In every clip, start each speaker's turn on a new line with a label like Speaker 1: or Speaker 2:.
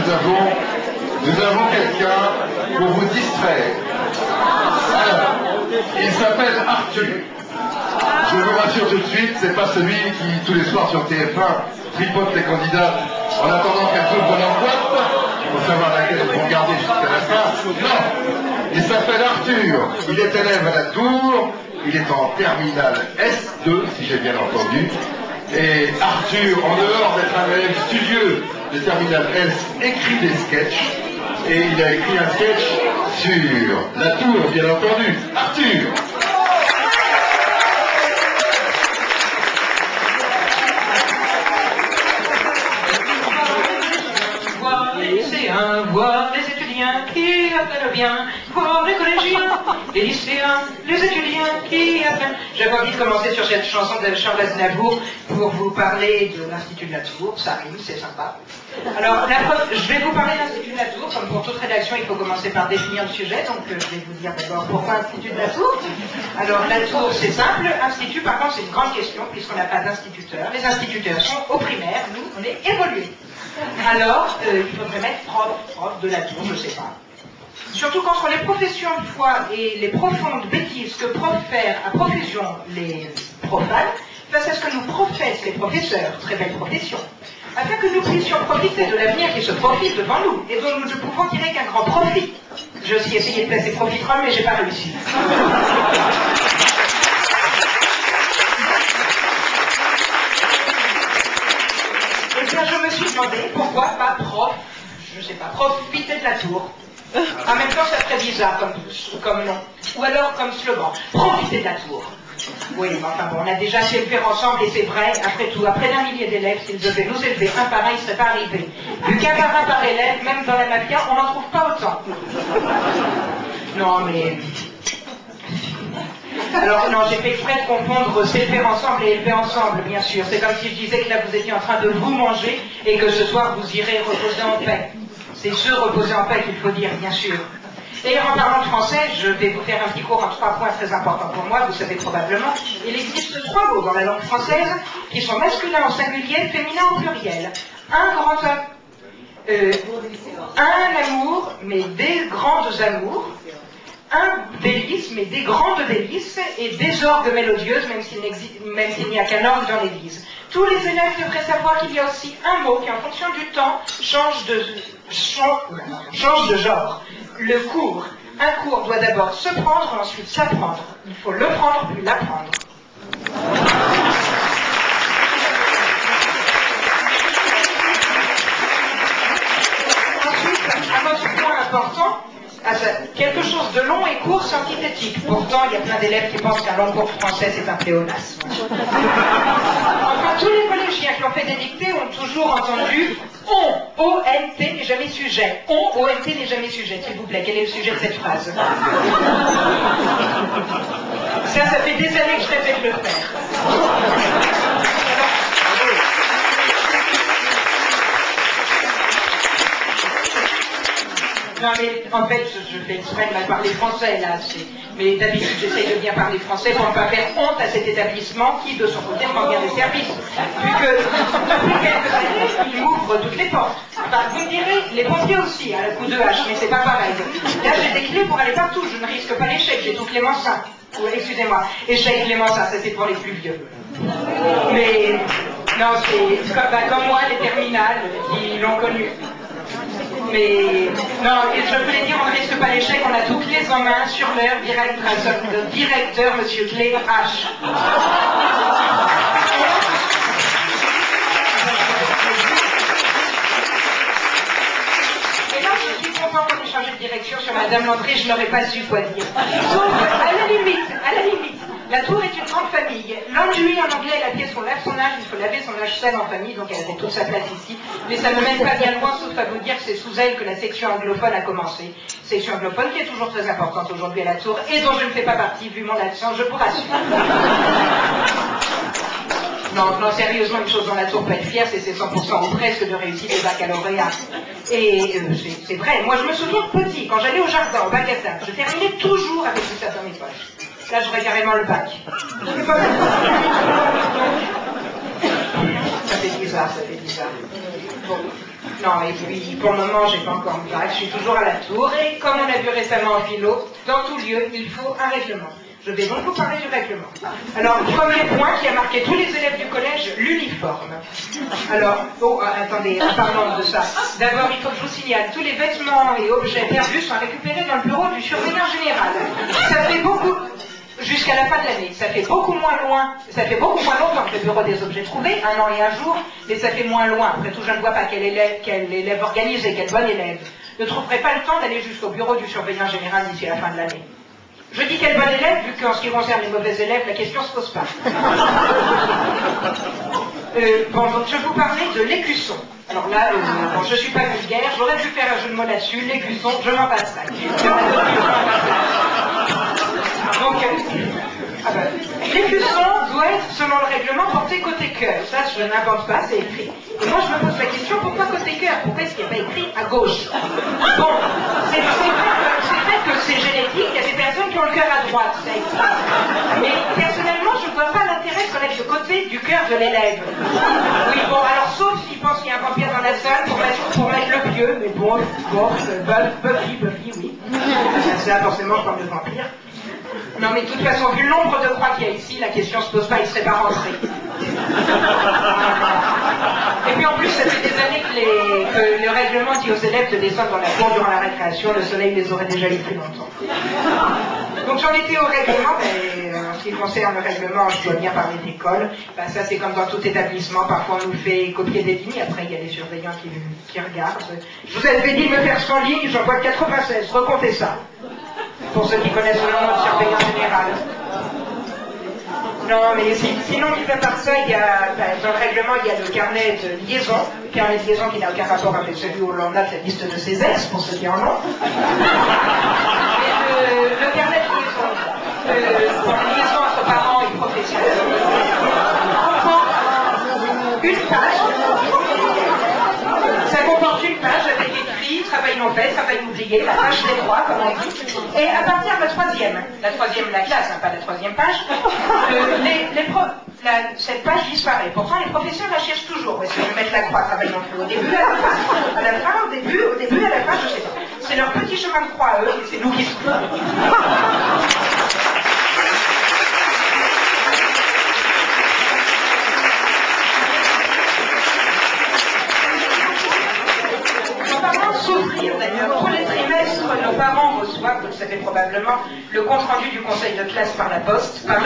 Speaker 1: nous avons quelqu'un pour vous distraire. Alors, il s'appelle Arthur. Je vous rassure tout de suite, c'est pas celui qui, tous les soirs sur TF1, tripote les candidats en attendant qu'elles ouvrent leur boîte, pour savoir laquelle ils vont garder jusqu'à la fin. Non, il s'appelle Arthur, il est élève à la Tour, il est en terminale S2, si j'ai bien entendu. Et Arthur, en dehors d'être un élève studieux de terminale S, écrit des sketchs. Et il a écrit un sketch sur la Tour, bien entendu. Arthur!
Speaker 2: Voir les étudiants qui apprennent bien, voir les collégiens, les lycéens, les étudiants qui apprennent. J'avais envie de commencer sur cette chanson de Charles Aznavour pour vous parler de l'Institut de la Tour, ça rime, c'est sympa. Alors, je vais vous parler de l'Institut de la Tour, comme pour toute rédaction, il faut commencer par définir le sujet, donc je vais vous dire d'abord pourquoi Institut de la Tour. Alors, la Tour, c'est simple, Institut, par contre, c'est une grande question, puisqu'on n'a pas d'instituteurs. Les instituteurs sont au primaire, nous, on est évolués. Alors, il faudrait mettre prof de la Tour, je ne sais pas. Surtout qu'entre les professions de foi et les profondes bêtises que profèrent à profusion les profanes, face à ce que nous professent les professeurs, très belle profession, afin que nous puissions profiter de l'avenir qui se profile devant nous, et dont nous ne pouvons tirer qu'un grand profit. J'ai aussi essayé de placer profiterole, mais j'ai pas réussi. Je me suis demandé pourquoi pas prof, je sais pas, profiter de la Tour. En même temps, ça serait bizarre comme nom. Ou alors comme slogan, profiter de la Tour. Oui, mais enfin bon, on a déjà fait le faire ensemble et c'est vrai, après tout, à près d'un millier d'élèves, s'ils devaient nous élever un par un, ils ne seraient pas arrivés. Vu qu'un par un par élève, même dans la mafia, on n'en trouve pas autant. Non, mais... Alors non, j'ai fait exprès de confondre s'élever ensemble et élever ensemble, bien sûr. C'est comme si je disais que là vous étiez en train de vous manger et que ce soir vous irez reposer en paix. C'est se reposer en paix qu'il faut dire, bien sûr. D'ailleurs, en parlant de français, je vais vous faire un petit cours en 3 points très importants pour moi, vous savez probablement. Il existe 3 mots dans la langue française qui sont masculins au singulier, féminins au pluriel. Un grand un amour, mais des grandes amours. Un délice, mais des grandes délices, et des orgues mélodieuses, même s'il n'y a qu'un orgue dans l'église. Tous les élèves devraient savoir qu'il y a aussi un mot qui, en fonction du temps, change de genre. Le cours. Un cours doit d'abord se prendre, ensuite s'apprendre. Il faut le prendre, puis l'apprendre. Ensuite, un autre point important, quelque chose de long et court, c'est antithétique. Pourtant, il y a plein d'élèves qui pensent qu'un long cours français, c'est un pléonasme. Enfin, tous les collégiens qui ont fait des dictées ont toujours entendu on, O-N-T n'est jamais sujet. On, O-N-T n'est jamais sujet. S'il vous plaît, quel est le sujet de cette phrase? Ça fait des années que je répète le faire. Non mais en fait, je fais exprès de mal parler français là, mais d'habitude j'essaye de bien parler français pour ne pas faire honte à cet établissement qui de son côté me rend bien des services. Vu que depuis quelques années, il m'ouvre toutes les portes. Enfin, vous me direz, les pompiers aussi, à coup de hache, mais c'est pas pareil. Là j'ai des clés pour aller partout, je ne risque pas l'échec, j'ai tout Clémenceau. Excusez-moi, échec Clémenceau, ça c'est pour les plus vieux. Mais non, c'est comme moi, les terminales qui l'ont connu. Mais non, et je voulais dire, on ne risque pas l'échec, on a toutes clés en main sur l'heure, direct grâce au directeur, monsieur Clé H. Et là, je suis content qu'on ait changé de direction sur Madame Landry, je n'aurais pas su quoi dire. Sauf à la limite, la Tour est une grande famille. L'enduit en anglais, la pièce, on lave son âge, il faut laver son âge seul en famille, donc elle avait toute sa place ici. Mais ça ne mène pas bien loin, sauf à vous dire que c'est sous elle que la section anglophone a commencé. Section anglophone qui est toujours très importante aujourd'hui à la Tour, et dont je ne fais pas partie, vu mon accent, je vous rassure. Non, sérieusement, une chose dont la Tour peut être fière, c'est ses 100% ou presque de réussite au baccalauréat. Et c'est vrai, moi je me souviens de petit, quand j'allais au jardin, au bac à sable, je terminais toujours avec tout ça dans mes poches. Là, j'aurais carrément le bac. Ça fait 10 ans. bizarre, ça fait bizarre. Bon. Non, et puis pour le moment, j'ai pas encore de bac, je suis toujours à la tour, et comme on a vu récemment en philo, dans tout lieu, il faut un règlement. Je vais donc vous parler du règlement. Alors, premier point qui a marqué tous les élèves du collège, l'uniforme. Alors, attendez, en parlant de ça, d'abord, il faut que je vous signale, tous les vêtements et objets perdus sont récupérés dans le bureau du surveillant général. Ça fait beaucoup... Jusqu'à la fin de l'année, ça fait beaucoup moins longtemps que le bureau des objets trouvés, 1 an et 1 jour, mais ça fait moins loin. Après tout, je ne vois pas quel élève organisé, quel bon élève ne trouverait pas le temps d'aller jusqu'au bureau du surveillant général d'ici la fin de l'année. Je dis quel bon élève, vu qu'en ce qui concerne les mauvais élèves, la question ne se pose pas. Bon, donc je vais vous parler de l'écusson. Alors là, bon, je ne suis pas vulgaire, j'aurais dû faire un jeu de mots là-dessus, l'écusson, je m'en passerai. Donc, l'écusson doit être, selon le règlement, porté côté cœur. Ça, je n'invente pas, c'est écrit. Et moi, je me pose la question, pourquoi côté cœur? Pourquoi est-ce qu'il n'y a pas écrit à gauche? Bon, c'est vrai que c'est génétique, il y a des personnes qui ont le cœur à droite, ça existe. Mais personnellement, je ne vois pas l'intérêt de se mettre le côté du cœur de l'élève. Oui, bon, alors, sauf s'il pense qu'il y a un vampire dans la salle pour mettre le pieu, mais bon, Buffy, oui. C'est là, forcément, comme le vampire. Non, mais de toute façon, vu le nombre de croix qu'il y a ici, la question se pose pas, il ne serait pas rentré. Et puis en plus, ça fait des années que le règlement dit aux élèves de descendre dans la cour durant la récréation, le soleil les aurait déjà eu plus longtemps. Donc j'en étais au règlement, mais en ce qui concerne le règlement, je dois bien parler d'école. Ben, ça c'est comme dans tout établissement, parfois on nous fait copier des lignes, après il y a des surveillants qui regardent. Je vous avais dit de me faire 100 lignes, j'en vois 96, recomptez ça. Pour ceux qui connaissent le nom de surveillant général. Non, mais sinon, mis à part ça, il y a, dans le règlement, il y a le carnet de liaison. Le carnet de liaison qui n'a aucun rapport avec celui où l'on note la liste de ses ex, pour ceux qui en ont. Le carnet de liaison, pour la liaison entre parents et professionnels, comporte une page. Ça comporte une page avec écrit travail non fait, travail oublié, la page des droits, comme on dit. Et à partir de la troisième, la classe, hein, pas la troisième page, cette page disparaît. Pourtant, les professeurs la cherchent toujours. Est-ce que je vais mettre la croix, travail non fait, au début, à la fin, au début, à la fin, je sais pas. C'est leur petit chemin de croix à eux, et c'est nous qui se souffrir d'ailleurs. Tous les trimestres, nos parents reçoivent, vous le savez probablement, le compte-rendu du conseil de classe par la poste à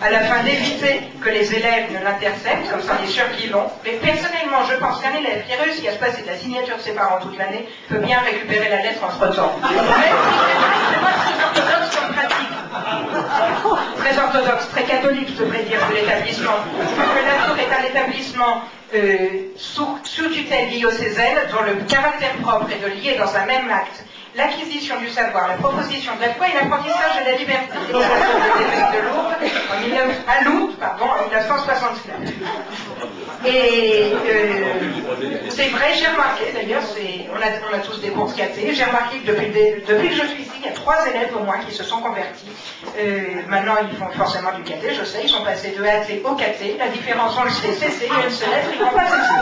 Speaker 2: la fin d'éviter que les élèves ne l'interceptent, comme ça on est sûr qu'ils l'ont. Mais personnellement, je pense qu'un élève qui réussit à se passer de la signature de ses parents toute l'année peut bien récupérer la lettre entre-temps. Même si c'est pas très orthodoxe comme pratique. Très orthodoxe, très catholique, je devrais dire, de l'établissement. Parce que la Tour est un établissement sous tutelle diocésaine, dont le caractère propre est de lier dans un même acte l'acquisition du savoir, la proposition de la foi et l'apprentissage de la liberté. Déclaration de l'évêque de Lourdes à Lourdes, en 1969. Et c'est vrai, j'ai remarqué, d'ailleurs, on a tous des cours de caté, j'ai remarqué que depuis que je suis ici, il y a 3 élèves au moins qui se sont convertis. Maintenant, ils font forcément du caté, je sais, ils sont passés de AT au caté. La différence, on le sait, c'est il y a une seule lettre, ils vont pas cesser.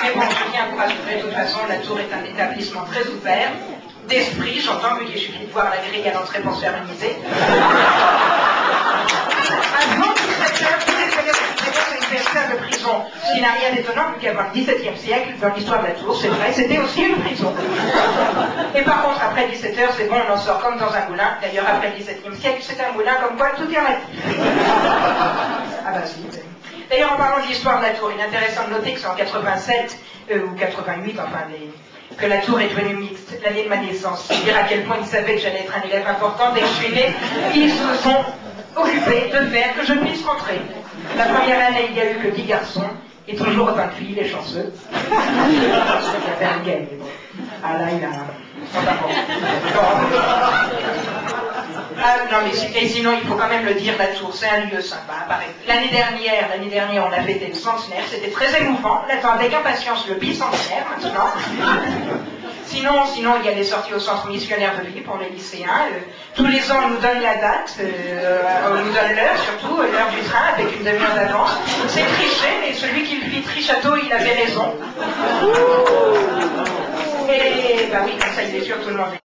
Speaker 2: Mais bon, je tiens à vous rassurer, de toute façon, la Tour est un établissement très ouvert, d'esprit, j'entends, vu qu'il suffit de voir la grille à l'entrée pour se faire une idée. Avant 17h, tous les élèves c'est une véritable prison, ce qui n'a rien d'étonnant, vu qu'avant le XVIIe siècle, dans l'histoire de la Tour, c'est vrai, c'était aussi une prison. Et par contre, après 17h, c'est bon, on en sort comme dans un moulin. D'ailleurs, après le XVIIe siècle, c'est un moulin comme quoi tout est relatif. Ah bah si. D'ailleurs, en parlant de l'histoire de la Tour, il est intéressant de noter que c'est en 87 ou 88, enfin, que la Tour est devenue mixte, l'année de ma naissance. C'est dire à quel point ils savaient que j'allais être un élève important. Dès que je suis née, ils se sont occupés de faire que je puisse rentrer. La première année, il n'y a eu que 10 garçons, et toujours autant de filles, les chanceux. Il y avait un gay, mais bon. Ah là, il a... Ah, non, mais et sinon, il faut quand même le dire, la Tour, c'est un lieu sympa. L'année dernière, on a fêté le centenaire, c'était très émouvant. On attend avec impatience le bicentenaire, maintenant. Sinon, il y a des sorties au centre missionnaire de vie pour les lycéens. Tous les ans, on nous donne la date, on nous donne l'heure, surtout l'heure du train, avec une demi-heure d'avance. C'est triché, mais celui qui le fit trichato, il avait raison. Et bah oui, comme ça, il est sûr, tout le monde.